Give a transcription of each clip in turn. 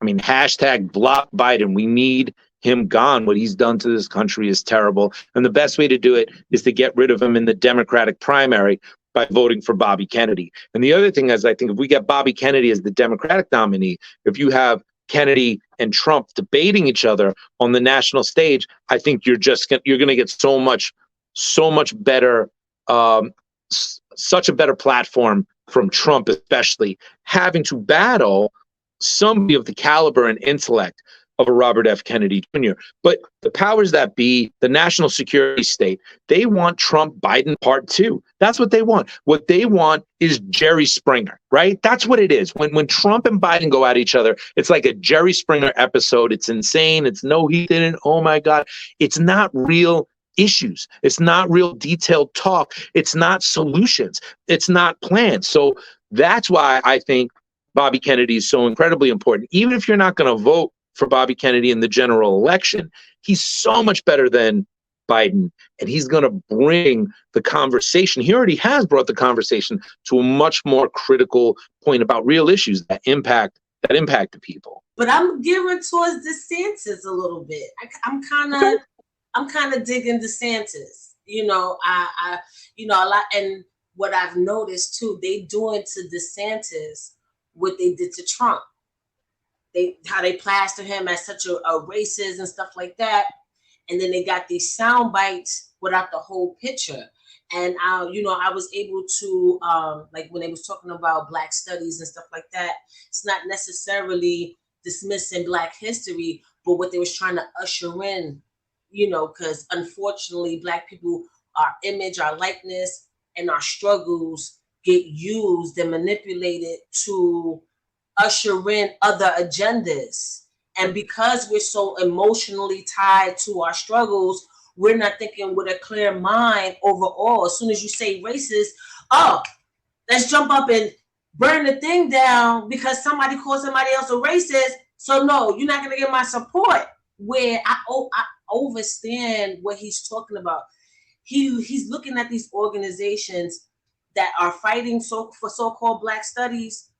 I mean, hashtag block Biden. We need him gone. What he's done to this country is terrible. And the best way to do it is to get rid of him in the Democratic primary by voting for Bobby Kennedy. And the other thing is, I think if we get Bobby Kennedy as the Democratic nominee, if you have Kennedy and Trump debating each other on the national stage, I think you're going to get so much better, such a better platform from Trump, especially having to battle somebody of the caliber and intellect of a Robert F. Kennedy Jr. But the powers that be, the national security state, they want Trump Biden part two. That's what they want. What they want is Jerry Springer, right? That's what it is. When Trump and Biden go at each other, it's like a Jerry Springer episode. It's insane. It's no, he didn't. Oh my God. It's not real issues. It's not real detailed talk. It's not solutions. It's not plans. So that's why I think Bobby Kennedy is so incredibly important. Even if you're not going to vote for Bobby Kennedy in the general election, he's so much better than Biden, and he's going to bring the conversation. He already has brought the conversation to a much more critical point about real issues that impact the people. But I'm gearing towards DeSantis a little bit. I'm kind of digging DeSantis. I a lot, and what I've noticed too, they doing to DeSantis what they did to Trump. How they plaster him as such a racist and stuff like that, and then they got these sound bites without the whole picture. And I was able to like when they was talking about Black studies and stuff like that. It's not necessarily dismissing Black history, but what they was trying to usher in, because unfortunately Black people, our image, our likeness, and our struggles get used and manipulated to usher in other agendas. And because we're so emotionally tied to our struggles, we're not thinking with a clear mind overall. As soon as you say racist, let's jump up and burn the thing down because somebody called somebody else a racist. So no, you're not going to get my support. Where I understand what he's talking about. He's looking at these organizations that are fighting for so-called Black studies,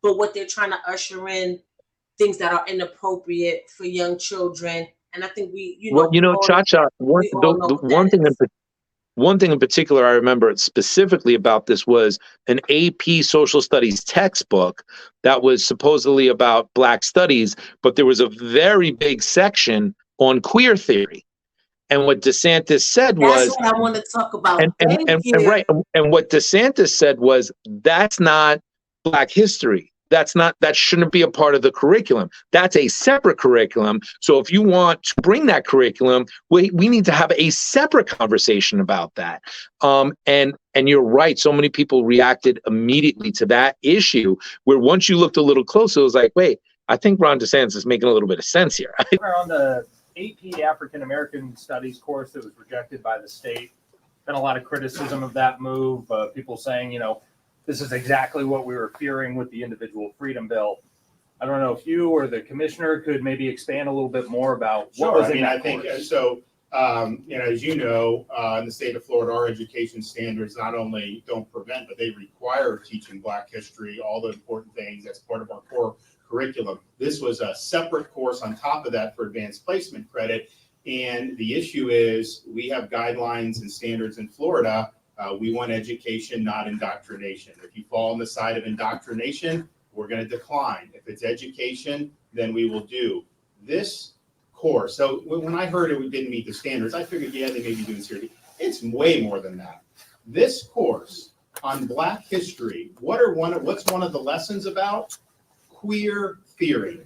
but what they're trying to usher in things that are inappropriate for young children. And I think Cha-Cha, one thing in particular I remember specifically about this was an AP social studies textbook that was supposedly about Black studies, but there was a very big section on queer theory. And what DeSantis said was, that's what I want to talk about. And what DeSantis said was, that's not Black history. That shouldn't be a part of the curriculum. That's a separate curriculum. So if you want to bring that curriculum, we need to have a separate conversation about that. And you're right. So many people reacted immediately to that issue, where once you looked a little closer, it was like, wait, I think Ron DeSantis is making a little bit of sense here. On the AP African American Studies course that was rejected by the state, been a lot of criticism of that move. People saying, this is exactly what we were fearing with the individual freedom bill. I don't know if you or the commissioner could maybe expand a little bit more about what was in that course. I think so. As you know, in the state of Florida, our education standards not only don't prevent, but they require teaching Black history, all the important things. That's part of our core curriculum. This was a separate course on top of that for advanced placement credit. And the issue is we have guidelines and standards in Florida. We want education, not indoctrination. If you fall on the side of indoctrination, we're going to decline. If it's education, then we will do this course. So when I heard it didn't meet the standards, I figured, they may be doing security. It's way more than that. This course on Black history, what's one of the lessons about? Queer theory.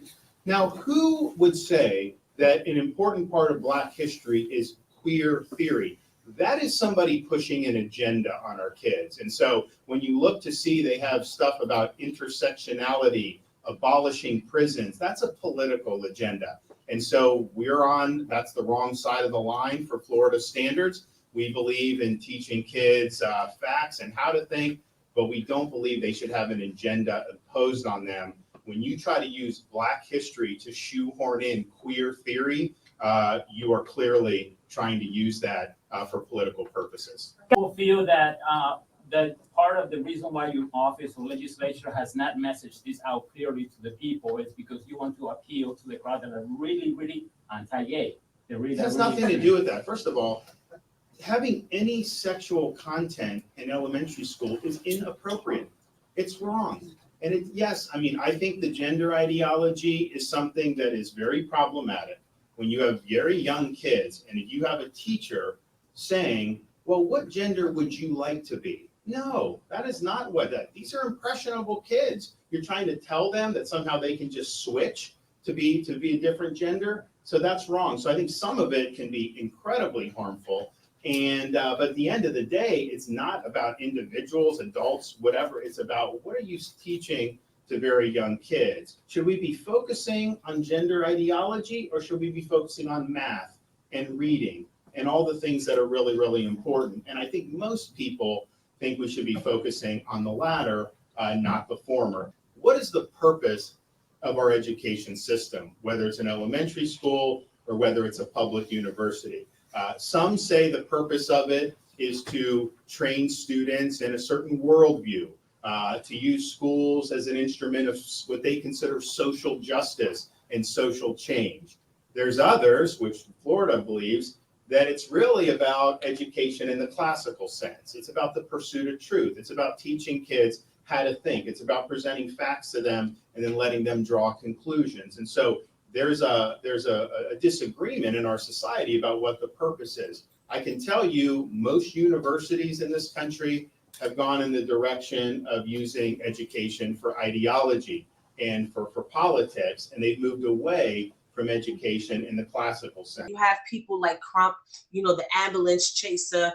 Now, who would say that an important part of Black history is queer theory? That is somebody pushing an agenda on our kids. And so when you look to see they have stuff about intersectionality, abolishing prisons, that's a political agenda. And so that's the wrong side of the line for Florida standards. We believe in teaching kids facts and how to think, but we don't believe they should have an agenda imposed on them. When you try to use Black history to shoehorn in queer theory, you are clearly trying to use that for political purposes. People feel that that part of the reason why your office or legislature has not messaged this out clearly to the people is because you want to appeal to the crowd that are really, really anti-gay. It has nothing to do with that. First of all, having any sexual content in elementary school is inappropriate. It's wrong. And yes, I mean, I think the gender ideology is something that is very problematic. When you have very young kids and if you have a teacher saying, well, what gender would you like to be? No, that is not these are impressionable kids. You're trying to tell them that somehow they can just switch to be a different gender. So that's wrong. So I think some of it can be incredibly harmful. And but at the end of the day, it's not about individuals, adults, whatever. It's about what are you teaching to very young kids? Should we be focusing on gender ideology or should we be focusing on math and reading and all the things that are really, really important? And I think most people think we should be focusing on the latter, not the former. What is the purpose of our education system, whether it's an elementary school or whether it's a public university? Some say the purpose of it is to train students in a certain worldview, to use schools as an instrument of what they consider social justice and social change. There's others, which Florida believes, that it's really about education in the classical sense. It's about the pursuit of truth. It's about teaching kids how to think. It's about presenting facts to them and then letting them draw conclusions. And so there's a disagreement in our society about what the purpose is. I can tell you most universities in this country have gone in the direction of using education for ideology and for politics, and they've moved away from education in the classical sense. You have people like Crump, the ambulance chaser.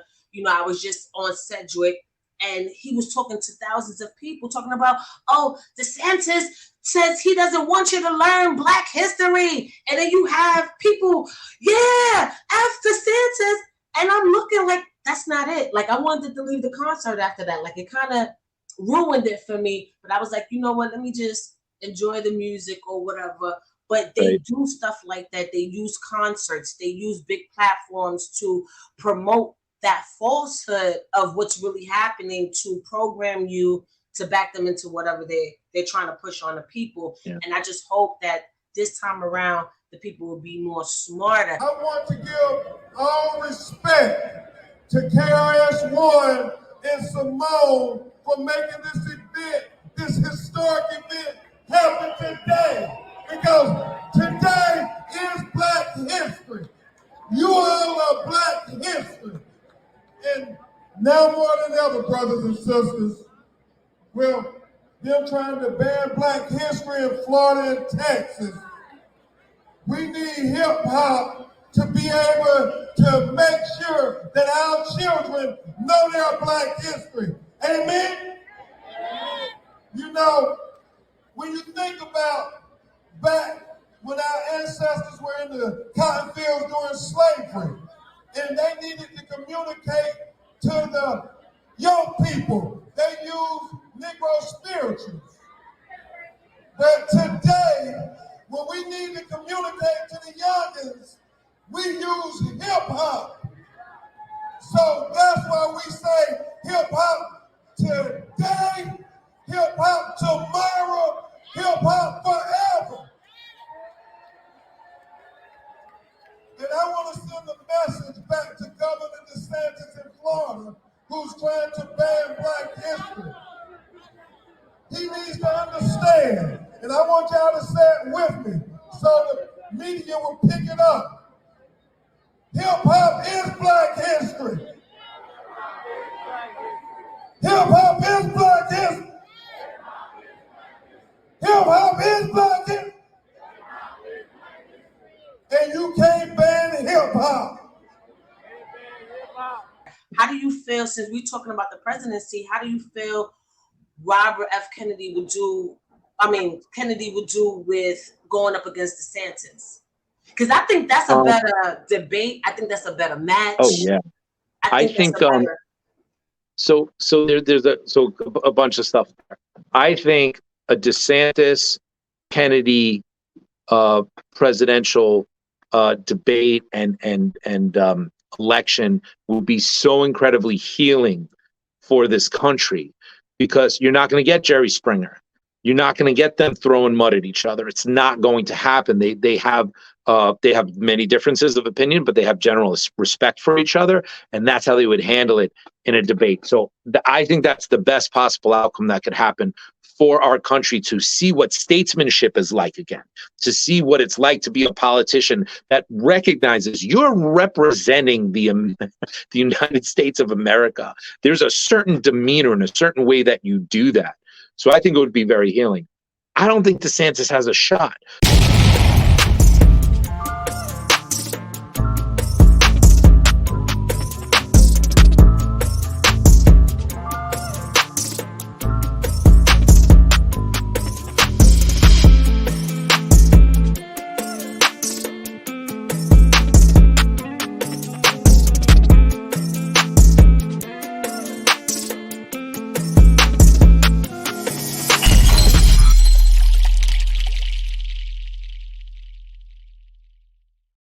I was just on Sedgwick, and he was talking to thousands of people talking about, oh, DeSantis says he doesn't want you to learn Black history. And then you have people, yeah, F DeSantis. And I'm looking like, that's not it. Like, I wanted to leave the concert after that. Like, it kind of ruined it for me. But I was like, you know what? Let me just enjoy the music or whatever. But they do stuff like that. They use concerts. They use big platforms to promote that falsehood of what's really happening, to program you to back them into whatever they're trying to push on the people. Yeah. And I just hope that this time around, the people will be more smarter. I want to give all respect to KRS-One and Simone for making this event, this historic event, happen today. Because today is Black history. You all are Black history. And now more than ever, brothers and sisters, well, them trying to ban Black history in Florida and Texas, we need hip hop to be able to make sure that our children know their Black history. Amen? When you think about back when our ancestors were in the cotton fields during slavery, and they needed to communicate to the young people, they used Negro spirituals. But today, when we need to communicate to the youngins, we use hip-hop. So that's why we say hip-hop today, hip-hop tomorrow, hip-hop forever. And I want to send a message back to Governor DeSantis in Florida, who's trying to ban Black history. He needs to understand, and I want y'all to say it with me so the media will pick it up. Hip-hop is Black history. Hip-hop is Black history. Hip-hop is Black history. And you can't ban hip-hop. How do you feel, since we're talking about the presidency, how do you feel Robert F. Kennedy would do with going up against DeSantis? Because I think that's a better debate. I think that's a better match. Oh yeah, I think so there's a bunch of stuff there. I think a DeSantis Kennedy presidential debate and election will be so incredibly healing for this country, because you're not going to get Jerry Springer. You're not going to get them throwing mud at each other. It's not going to happen. They have many differences of opinion, but they have general respect for each other, and that's how they would handle it in a debate. So I think that's the best possible outcome that could happen for our country, to see what statesmanship is like again, to see what it's like to be a politician that recognizes you're representing the United States of America. There's a certain demeanor and a certain way that you do that. So I think it would be very healing. I don't think DeSantis has a shot.